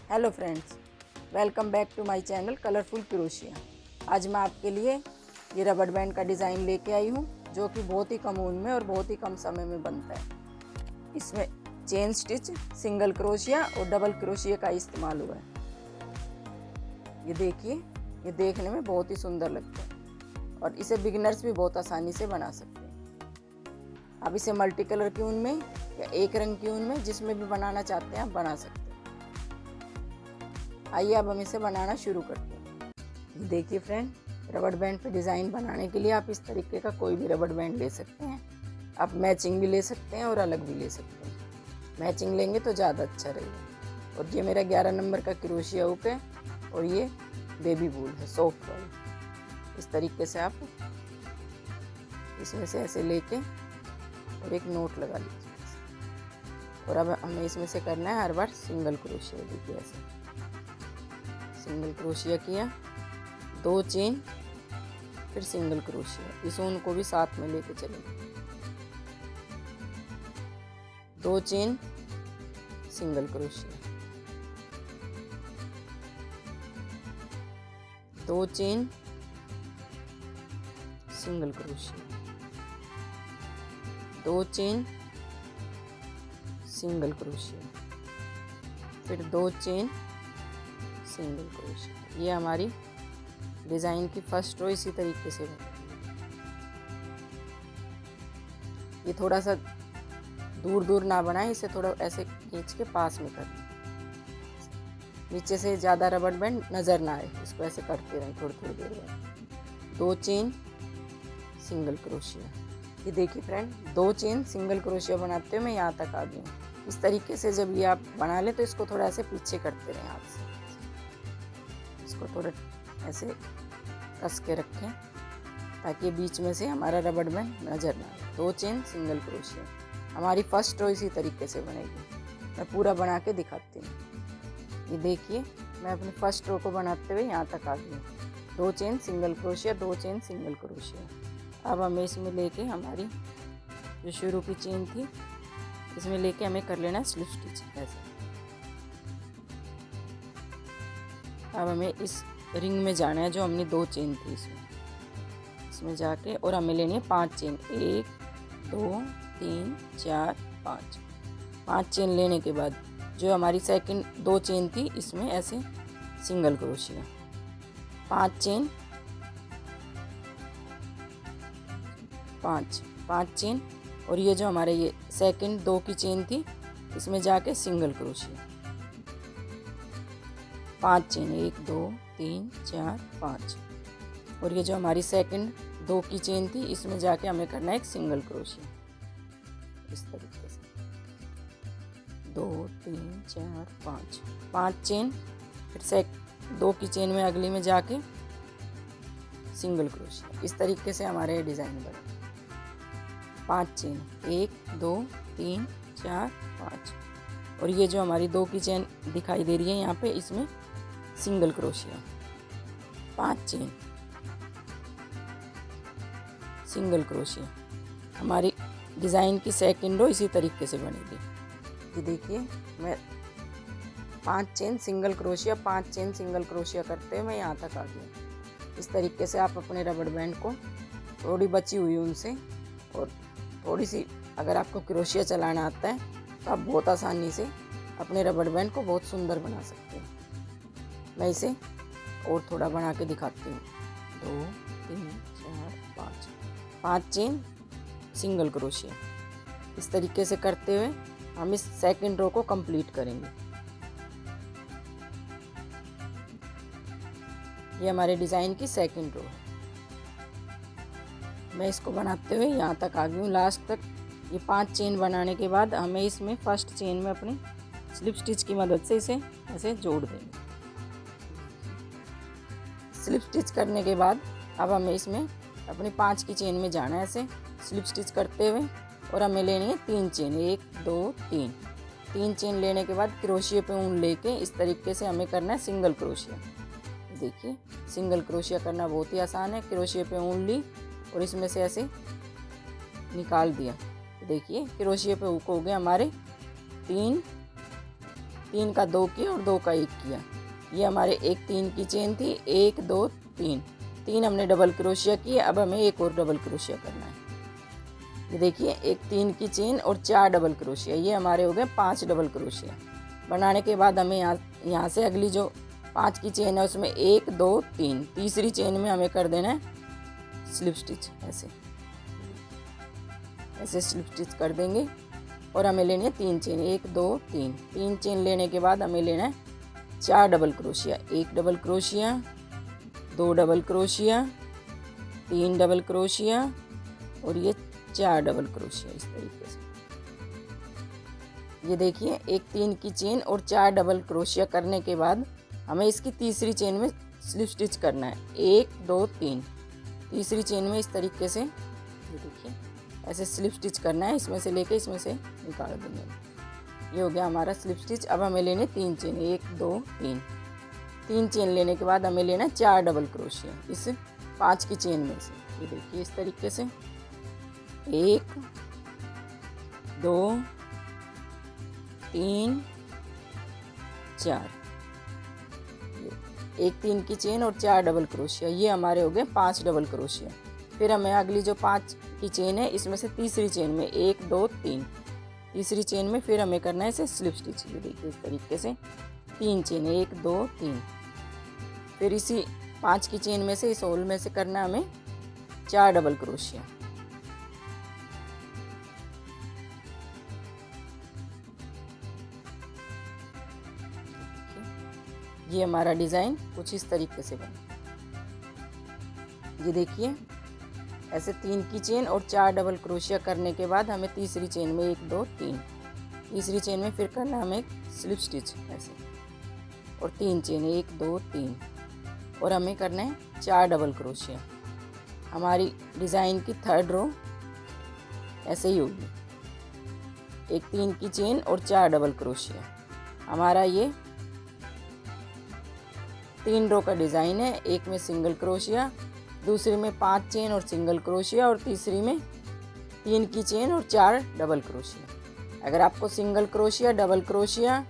Hello friends, welcome back to my channel colourful crochet. आज मैं आपके लिए ये रबड़ बैंड का डिज़ाइन लेके आई हूँ, जो कि बहुत ही कम ऊन में और बहुत ही कम समय में बनता है। इसमें चेन स्टिच, सिंगल क्रोशिया और डबल क्रोशिया का इस्तेमाल हुआ है। ये देखिए, ये देखने में बहुत ही सुंदर लगता है और इसे बिगिनर्स भी बहुत आसानी से बना सकते हैं। आप इसे मल्टी कलर की ऊन में या एक रंग की ऊन में जिसमें भी बनाना चाहते हैं आप बना सकते हैं। आइए अब हम इसे बनाना शुरू करते हैं। देखिए फ्रेंड, रबड़ बैंड पे डिज़ाइन बनाने के लिए आप इस तरीके का कोई भी रबड़ बैंड ले सकते हैं। आप मैचिंग भी ले सकते हैं और अलग भी ले सकते हैं। मैचिंग लेंगे तो ज़्यादा अच्छा रहेगा। और ये मेरा 11 नंबर का क्रोशिया हुक है और ये बेबी वूल है, सॉफ्ट वाली। इस तरीके से आप इसमें से ऐसे लेके और एक नोट लगा लीजिए। और अब हमें इसमें से करना है हर बार सिंगल क्रोशिया। देखिए ऐसे सिंगल क्रोशिया किया, 2 चेन, फिर सिंगल क्रोशिया। इस ऊन को भी साथ में लेके चलेंगे। 2 chain, single crochet, 2 chain, single crochet, 2 chain, single crochet, फिर 2 चेन, सिंगल क्रोशिया। ये हमारी डिज़ाइन की फर्स्ट रो इसी तरीके से बनेगी। ये थोड़ा सा दूर दूर ना बनाए, इसे थोड़ा ऐसे खींच के पास में कर लें, नीचे से ज़्यादा रबड़ बैंड नज़र ना आए। इसको ऐसे करते रहें थोड़ी थोड़ी देर बाद। 2 चेन, सिंगल क्रोशिया। ये देखिए फ्रेंड, 2 चेन सिंगल क्रोशिया बनाते हुए मैं यहाँ तक आ गई हूँ। इस तरीके से जब ये आप बना लें तो इसको थोड़ा ऐसे पीछे करते रहें हाथ से। इसको थोड़ा ऐसे कस के रखें ताकि बीच में से हमारा रबड़ बैंड नजर ना आए। 2 चेन, सिंगल क्रोशिया। हमारी फर्स्ट रो इसी तरीके से बनेगी। मैं पूरा बना के दिखाती हूँ। ये देखिए, मैं अपनी फर्स्ट रो को बनाते हुए यहाँ तक आ गई हूँ। 2 chain, single crochet, 2 chain, single crochet. अब हमें इसमें लेके हमारी जो शुरू की चेन थी इसमें लेके हमें कर लेना स्लिप स्टिच ऐसे। अब हमें इस रिंग में जाना है जो हमने 2 चेन थी इसमें जाके, और हमें लेनी है 5 चेन। 1 2 3 4 5। 5 चेन लेने के बाद जो हमारी सेकंड 2 चेन थी इसमें ऐसे सिंगल क्रोशिया। 5 चेन, 5 चेन, और ये जो हमारे ये सेकंड 2 की चेन थी इसमें जाके सिंगल क्रोशिया। 5 चेन, 1 2 3 4 5। और ये जो हमारी सेकंड 2 की चेन थी इसमें जाके हमें करना है एक सिंगल क्रोशिया इस तरीके से। 2 3 4 5। 5 चेन, फिर 2 की चेन में अगली में जाके सिंगल क्रोशिया। इस तरीके से हमारे डिज़ाइन बने। 5 चेन, 1 2 3 4 5। और ये जो हमारी 2 की चेन दिखाई दे रही है यहाँ पे, इसमें single crochet. 5 chain, single crochet. हमारी डिज़ाइन की सेकंड रो इसी तरीके से बनेगी। ये देखिए, मैं 5 chain single crochet, 5 chain single crochet करते हुए मैं यहाँ तक आ गई। इस तरीके से आप अपने रबड़ बैंड को थोड़ी बची हुई उनसे और थोड़ी सी, अगर आपको क्रोशिया चलाना आता है तो आप बहुत आसानी से अपने रबड़ बैंड को बहुत सुंदर बना सकते हैं। मैं इसे और थोड़ा बना के दिखाती हूँ। 2 3 4 5। 5 चेन, सिंगल क्रोशिया। इस तरीके से करते हुए हम इस सेकंड रो को कंप्लीट करेंगे। ये हमारे डिज़ाइन की सेकंड रो है। मैं इसको बनाते हुए यहाँ तक आ गई हूँ, लास्ट तक। ये 5 चेन बनाने के बाद हमें इसमें फर्स्ट चेन में अपनी स्लिप स्टिच की मदद से इसे ऐसे जोड़ देंगे। स्लिप स्टिच करने के बाद अब हमें इसमें अपनी 5 की चेन में जाना है ऐसे स्लिप स्टिच करते हुए, और हमें लेनी है 3 चेन। 1 2 3। 3 चेन लेने के बाद क्रोशिया पे ऊन लेके इस तरीके से हमें करना है सिंगल क्रोशिया। देखिए, सिंगल क्रोशिया करना बहुत ही आसान है। क्रोशिया पे ऊन ली और इसमें से ऐसे निकाल दिया। देखिए, क्रोशिया पे हुक हो गए हमारे 3 का 2 किया और 2 का 1 किया। ये हमारे एक 3 की चेन थी, 1 2 3, 3 हमने डबल क्रोशिया किए। अब हमें एक और डबल क्रोशिया करना है। ये देखिए एक 3 की चेन और 4 डबल क्रोशिया, ये हमारे हो गए 5 डबल क्रोशिया। बनाने के बाद हमें यहाँ से अगली जो 5 की चेन है उसमें 1 2 3, तीसरी चेन में हमें कर देना है स्लिप स्टिच। ऐसे स्लिप स्टिच कर देंगे और हमें लेने 3 चेन, 1 2 3, 3 चेन लेने के बाद हमें लेना है 4 double crochet, 1 double crochet, 2 double crochet, 3 double crochet और ये 4 डबल क्रोशिया। इस तरीके से ये देखिए एक 3 की चेन और 4 डबल क्रोशिया करने के बाद हमें इसकी तीसरी चेन में स्लिप स्टिच करना है, 1 2 3, तीसरी चेन में इस तरीके से ये देखिए ऐसे स्लिप स्टिच करना है। इसमें से लेके इसमें से निकाल देंगे। ये हो गया हमारा स्लिप स्टिच। अब हमें लेने 3 चेन, 1 2 3, 3 चेन लेने के बाद हमें लेना 4 डबल क्रोशिया इस 5 की चेन में से। ये देखिए इस तरीके से 1 2 3 4, एक 3 की चेन और 4 डबल क्रोशिया, ये हमारे हो गए 5 डबल क्रोशिया। फिर हमें अगली जो 5 की चेन है इसमें से तीसरी चेन में 1 2 3, तीसरी चेन में फिर हमें करना है इसे स्लिप स्टिच। ये देखिए इस तरीके से 3 चेन, 1 2 3, फिर इसी 5 की चेन में से इस होल में से करना है हमें 4 डबल क्रोशिया। ये हमारा डिज़ाइन कुछ इस तरीके से बना। ये देखिए ऐसे 3 की चेन और 4 डबल क्रोशिया करने के बाद हमें तीसरी चेन में 1 2 3, तीसरी चेन में फिर करना हमें स्लिप स्टिच ऐसे और 3 चेन, 1 2 3 और हमें करना है 4 डबल क्रोशिया। हमारी डिज़ाइन की थर्ड रो ऐसे ही होगी, एक 3 की चेन और 4 डबल क्रोशिया। हमारा ये 3 रो का डिज़ाइन है। एक में सिंगल क्रोशिया, दूसरे में 5 चेन और सिंगल क्रोशिया और तीसरी में 3 की चेन और 4 डबल क्रोशिया। अगर आपको single crochet, double crochet,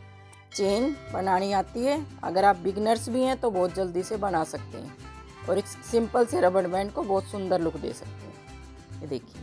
chain बनानी आती है, अगर आप बिगनर्स भी हैं तो बहुत जल्दी से बना सकते हैं और एक सिंपल से रबड़ बैंड को बहुत सुंदर लुक दे सकते हैं। ये देखिए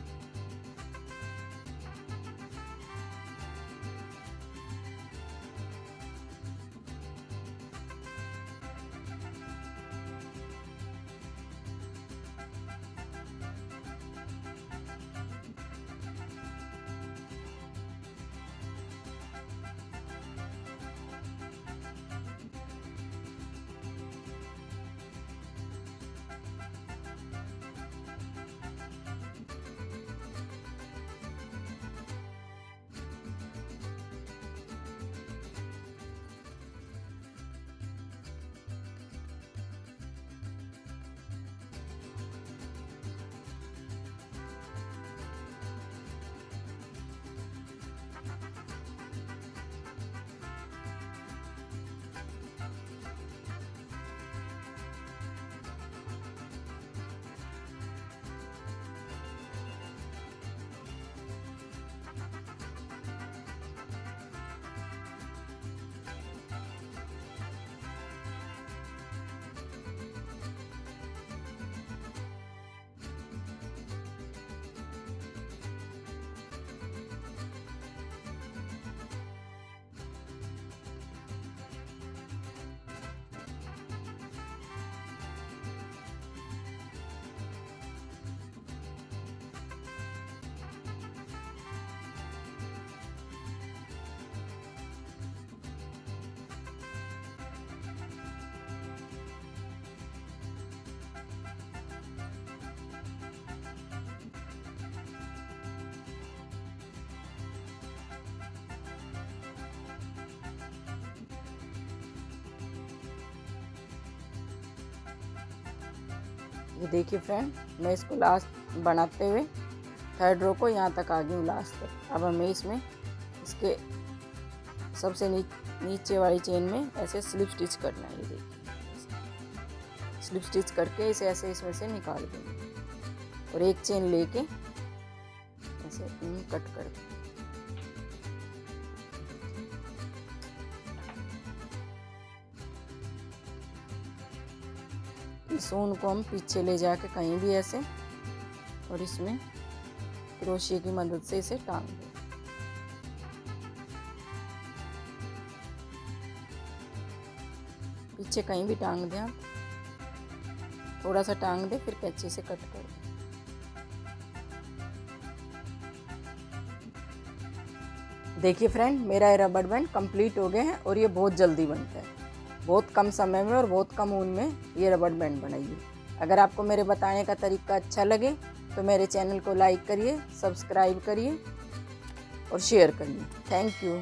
ये देखिए फ्रेंड, मैं इसको लास्ट बनाते हुए थर्ड रो को यहाँ तक आ गई हूँ लास्ट तक। अब हमें इसमें इसके सबसे नीचे वाली चेन में ऐसे स्लिप स्टिच करना है। ये देखिए स्लिप स्टिच करके इसे ऐसे इसमें से निकाल देंगे और एक चेन लेके ऐसे कट कर देंगे। इस ऊन को हम पीछे ले जाके कहीं भी ऐसे, और इसमें क्रोशिया की मदद से इसे टांग दें। पीछे कहीं भी टांग दें आप, थोड़ा सा टांग दें, फिर कैंची से कट कर दें। देखिए फ्रेंड, मेरा ये रबड़ बैंड कंप्लीट हो गए हैं और ये बहुत जल्दी बनता है। बहुत कम समय में और बहुत कम ऊन में ये रबड़ बैंड बनाइए। अगर आपको मेरे बताने का तरीका अच्छा लगे तो मेरे चैनल को लाइक करिए, सब्सक्राइब करिए और शेयर करिए। Thank you.